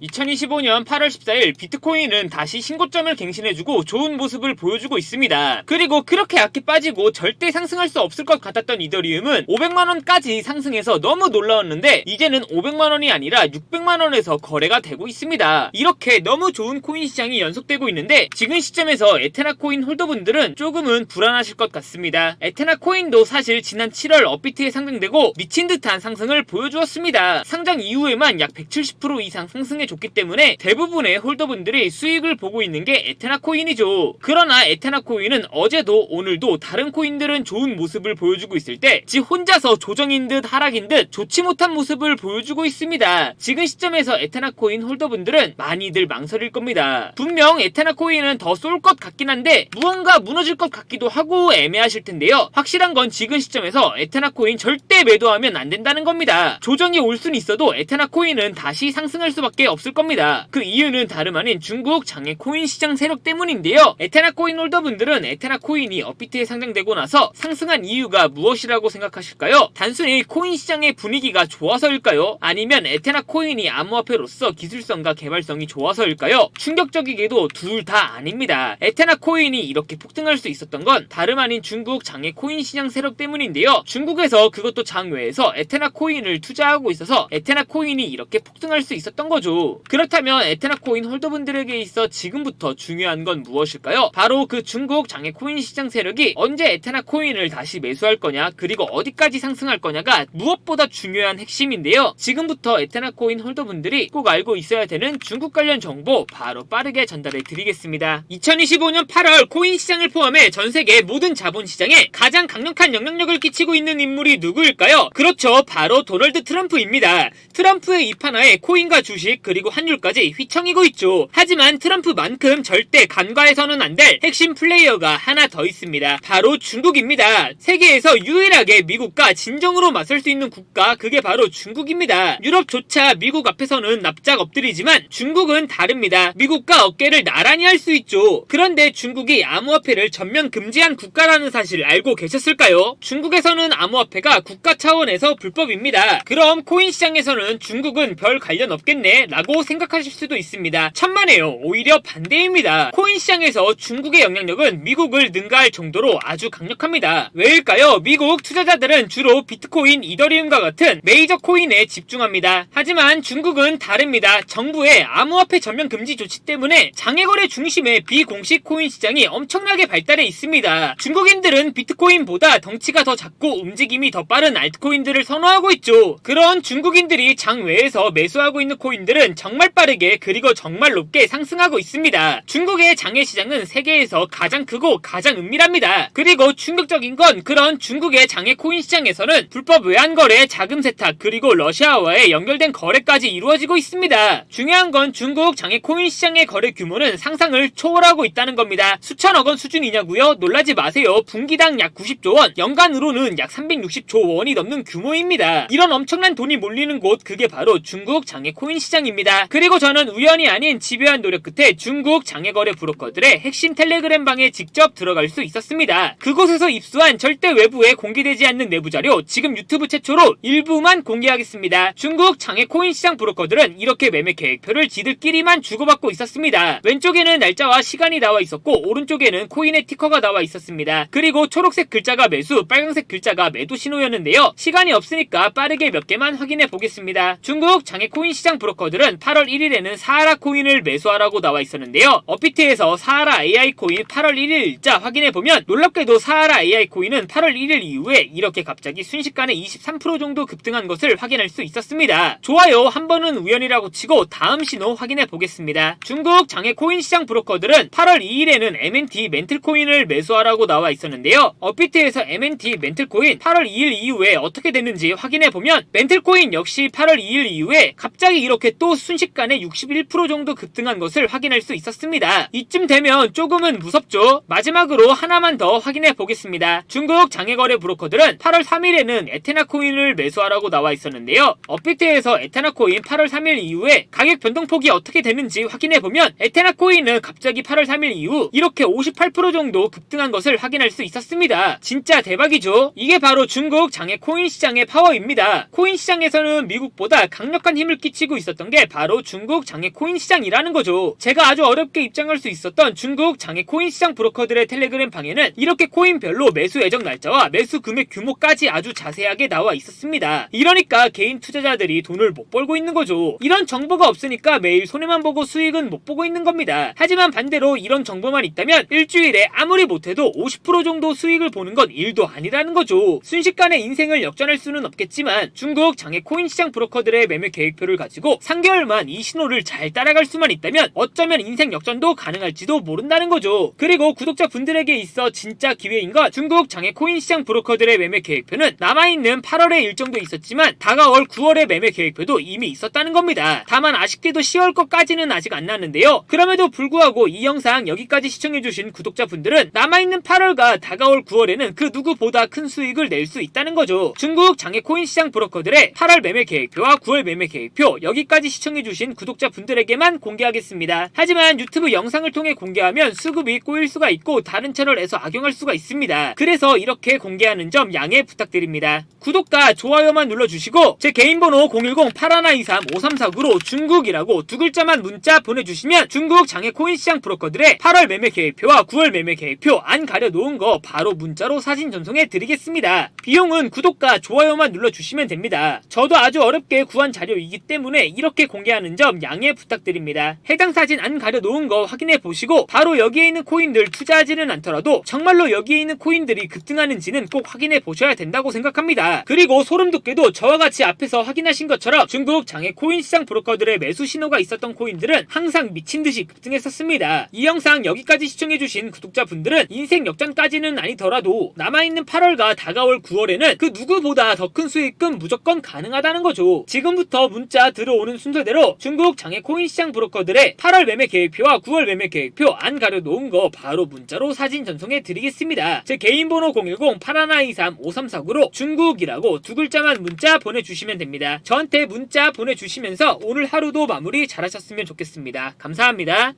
2025년 8월 14일 비트코인은 다시 신고점을 갱신해주고 좋은 모습을 보여주고 있습니다. 그리고 그렇게 약해 빠지고 절대 상승할 수 없을 것 같았던 이더리움은 500만원까지 상승해서 너무 놀라웠는데 이제는 500만원이 아니라 600만원에서 거래가 되고 있습니다. 이렇게 너무 좋은 코인 시장이 연속되고 있는데 지금 시점에서 에테나 코인 홀더분들은 조금은 불안하실 것 같습니다. 에테나 코인도 사실 지난 7월 업비트에 상승되고 미친 듯한 상승을 보여주었습니다. 상장 이후에만 약 170% 이상 상승해 줬기 때문에 대부분의 홀더분들이 수익을 보고 있는 게 에테나 코인이죠. 그러나 에테나 코인은 어제도 오늘도 다른 코인들은 좋은 모습을 보여주고 있을 때 지 혼자서 조정인 듯 하락인 듯 좋지 못한 모습을 보여주고 있습니다. 지금 시점에서 에테나 코인 홀더분들은 많이들 망설일 겁니다. 분명 에테나 코인은 더 쏠 것 같긴 한데 무언가 무너질 것 같기도 하고 애매하실 텐데요. 확실한 건 지금 시점에서 에테나 코인 절대 매도하면 안 된다는 겁니다. 조정이 올 수는 있어도 에테나 코인은 다시 상승할 수밖에 없을 겁니다. 그 이유는 다름 아닌 중국 장외 코인 시장 세력 때문인데요. 에테나 코인 홀더분들은 에테나 코인이 업비트에 상장되고 나서 상승한 이유가 무엇이라고 생각하실까요? 단순히 코인 시장의 분위기가 좋아서일까요? 아니면 에테나 코인이 암호화폐로서 기술성과 개발성이 좋아서일까요? 충격적이게도 둘 다 아닙니다. 에테나 코인이 이렇게 폭등할 수 있었던 건 다름 아닌 중국 장외 코인 시장 세력 때문인데요. 중국에서 그것도 장외에서 에테나 코인을 투자하고 있어서 에테나 코인이 이렇게 폭등할 수 있었던 거죠. 그렇다면 에테나 코인 홀더분들에게 있어 지금부터 중요한 건 무엇일까요? 바로 그 중국 장외 코인 시장 세력이 언제 에테나 코인을 다시 매수할 거냐, 그리고 어디까지 상승할 거냐가 무엇보다 중요한 핵심인데요. 지금부터 에테나 코인 홀더분들이 꼭 알고 있어야 되는 중국 관련 정보 바로 빠르게 전달해 드리겠습니다. 2025년 8월 코인 시장을 포함해 전 세계 모든 자본 시장에 가장 강력한 영향력을 끼치고 있는 인물이 누구일까요? 그렇죠, 바로 도널드 트럼프입니다. 트럼프의 입 하나에 코인과 주식 그리고 환율까지 휘청이고 있죠. 하지만 트럼프만큼 절대 간과해서는 안 될 핵심 플레이어가 하나 더 있습니다. 바로 중국입니다. 세계에서 유일하게 미국과 진정으로 맞설 수 있는 국가, 그게 바로 중국입니다. 유럽조차 미국 앞에서는 납작 엎드리지만 중국은 다릅니다. 미국과 어깨를 나란히 할 수 있죠. 그런데 중국이 암호화폐를 전면 금지한 국가라는 사실 알고 계셨을까요? 중국에서는 암호화폐가 국가 차원에서 불법입니다. 그럼 코인 시장에서는 중국은 별 관련 없겠네 라고 생각하실 수도 있습니다. 천만에요. 오히려 반대입니다. 코인 시장에서 중국의 영향력은 미국을 능가할 정도로 아주 강력합니다. 왜일까요? 미국 투자자들은 주로 비트코인, 이더리움과 같은 메이저 코인에 집중합니다. 하지만 중국은 다릅니다. 정부의 암호화폐 전면 금지 조치 때문에 장외거래 중심의 비공식 코인 시장이 엄청나게 발달해 있습니다. 중국인들은 비트코인보다 덩치가 더 작고 움직임이 더 빠른 알트코인들을 선호하고 있죠. 그런 중국인들이 장외에서 매수하고 있는 코인들은 정말 빠르게 그리고 정말 높게 상승하고 있습니다. 중국의 장외 시장은 세계에서 가장 크고 가장 은밀합니다. 그리고 충격적인 건 그런 중국의 장외 코인 시장에서는 불법 외환거래, 자금 세탁, 그리고 러시아와의 연결된 거래까지 이루어지고 있습니다. 중요한 건 중국 장외 코인 시장의 거래 규모는 상상을 초월하고 있다는 겁니다. 수천억 원 수준이냐고요? 놀라지 마세요. 분기당 약 90조 원, 연간으로는 약 360조 원이 넘는 규모입니다. 이런 엄청난 돈이 몰리는 곳, 그게 바로 중국 장외 코인 시장입니다. 그리고 저는 우연이 아닌 집요한 노력 끝에 중국 장외거래 브로커들의 핵심 텔레그램 방에 직접 들어갈 수 있었습니다. 그곳에서 입수한 절대 외부에 공개되지 않는 내부 자료, 지금 유튜브 최초로 일부만 공개하겠습니다. 중국 장외 코인 시장 브로커들은 이렇게 매매 계획표를 지들끼리만 주고받고 있었습니다. 왼쪽에는 날짜와 시간이 나와 있었고 오른쪽에는 코인의 티커가 나와 있었습니다. 그리고 초록색 글자가 매수, 빨간색 글자가 매도 신호였는데요. 시간이 없으니까 빠르게 몇 개만 확인해 보겠습니다. 중국 장외 코인 시장 브로커들은 8월 1일에는 사하라 코인을 매수하라고 나와 있었는데요. 업비트에서 사하라 AI 코인 8월 1일 일자 확인해 보면 놀랍게도 사하라 AI 코인은 8월 1일 이후에 이렇게 갑자기 순식간에 23% 정도 급등한 것을 확인할 수 있었습니다. 좋아요, 한 번은 우연이라고 치고 다음 신호 확인해 보겠습니다. 중국 장외 코인 시장 브로커들은 8월 2일에는 MNT 멘틀 코인을 매수하라고 나와 있었는데요. 업비트에서 MNT 멘틀 코인 8월 2일 이후에 어떻게 됐는지 확인해 보면 멘틀 코인 역시 8월 2일 이후에 갑자기 이렇게 또 순식간에 61% 정도 급등한 것을 확인할 수 있었습니다. 이쯤 되면 조금은 무섭죠. 마지막으로 하나만 더 확인해 보겠습니다. 중국 장외거래 브로커들은 8월 3일에는 에테나 코인을 매수하라고 나와 있었는데요. 업비트에서 에테나 코인 8월 3일 이후에 가격 변동폭이 어떻게 되는지 확인해 보면 에테나 코인은 갑자기 8월 3일 이후 이렇게 58% 정도 급등한 것을 확인할 수 있었습니다. 진짜 대박이죠. 이게 바로 중국 장외 코인 시장의 파워입니다. 코인 시장에서는 미국보다 강력한 힘을 끼치고 있었던 게 바로 중국 장외 코인 시장이라는 거죠. 제가 아주 어렵게 입장할 수 있었던 중국 장외 코인 시장 브로커들의 텔레그램 방에는 이렇게 코인별로 매수 예정 날짜와 매수 금액 규모까지 아주 자세하게 나와 있었습니다. 이러니까 개인 투자자들이 돈을 못 벌고 있는 거죠. 이런 정보가 없으니까 매일 손해만 보고 수익은 못 보고 있는 겁니다. 하지만 반대로 이런 정보만 있다면 일주일에 아무리 못해도 50% 정도 수익을 보는 건 일도 아니라는 거죠. 순식간에 인생을 역전할 수는 없겠지만 중국 장외 코인 시장 브로커들의 매매 계획표를 가지고 3개월만 이 신호를 잘 따라갈 수만 있다면 어쩌면 인생 역전도 가능할지도 모른다는 거죠. 그리고 구독자분들에게 있어 진짜 기회인 건 중국 장외 코인 시장 브로커들의 매매 계획표는 남아있는 8월의 일정도 있었지만 다가올 9월의 매매 계획표도 이미 있었다는 겁니다. 다만 아쉽게도 10월 것까지는 아직 안 나왔는데요. 그럼에도 불구하고 이 영상 여기까지 시청해주신 구독자분들은 남아있는 8월과 다가올 9월에는 그 누구보다 큰 수익을 낼 수 있다는 거죠. 중국 장외 코인 시장 브로커들의 8월 매매 계획표와 9월 매매 계획표 여기까지 시청해주신 구독자분들에게만 공개하겠습니다. 하지만 유튜브 영상을 통해 공개하면 수급이 꼬일 수가 있고 다른 채널에서 악용할 수가 있습니다. 그래서 이렇게 공개하는 점 양해 부탁드립니다. 구독과 좋아요만 눌러주시고 제 개인 번호 010-8123-5349로 중국이라고 두 글자만 문자 보내주시면 중국 장외 코인 시장 브로커들의 8월 매매 계획표와 9월 매매 계획표 안 가려놓은 거 바로 문자로 사진 전송해 드리겠습니다. 비용은 구독과 좋아요만 눌러주시면 됩니다. 저도 아주 어렵게 구한 자료이기 때문에 이렇게 공개하는 점 양해 부탁드립니다. 해당 사진 안 가려놓은 거 확인해 보시고 바로 여기에 있는 코인들 투자하지는 않더라도 정말로 여기에 있는 코인들이 급등하는지는 꼭 확인해 보셔야 된다고 생각합니다. 그리고 소름돋게도 저와 같이 앞에서 확인하신 것처럼 중국 장외 코인 시장 브로커들의 매수 신호가 있었던 코인들은 항상 미친듯이 급등했었습니다. 이 영상 여기까지 시청해주신 구독자분들은 인생 역전까지는 아니더라도 남아있는 8월과 다가올 9월에는 그 누구보다 더 큰 수익은 무조건 가능하다는 거죠. 지금부터 문자 들어오는 순서대로 중국 장외 코인 시장 브로커들의 8월 매매 계획표와 9월 매매 계획표 안 가려놓은 거 바로 문자로 사진 전송해 드리겠습니다. 제 개인 번호 010-8123-5349로 중국이라고 두 글자만 문자 보내주시면 됩니다. 저한테 문자 보내주시면서 오늘 하루도 마무리 잘하셨으면 좋겠습니다. 감사합니다.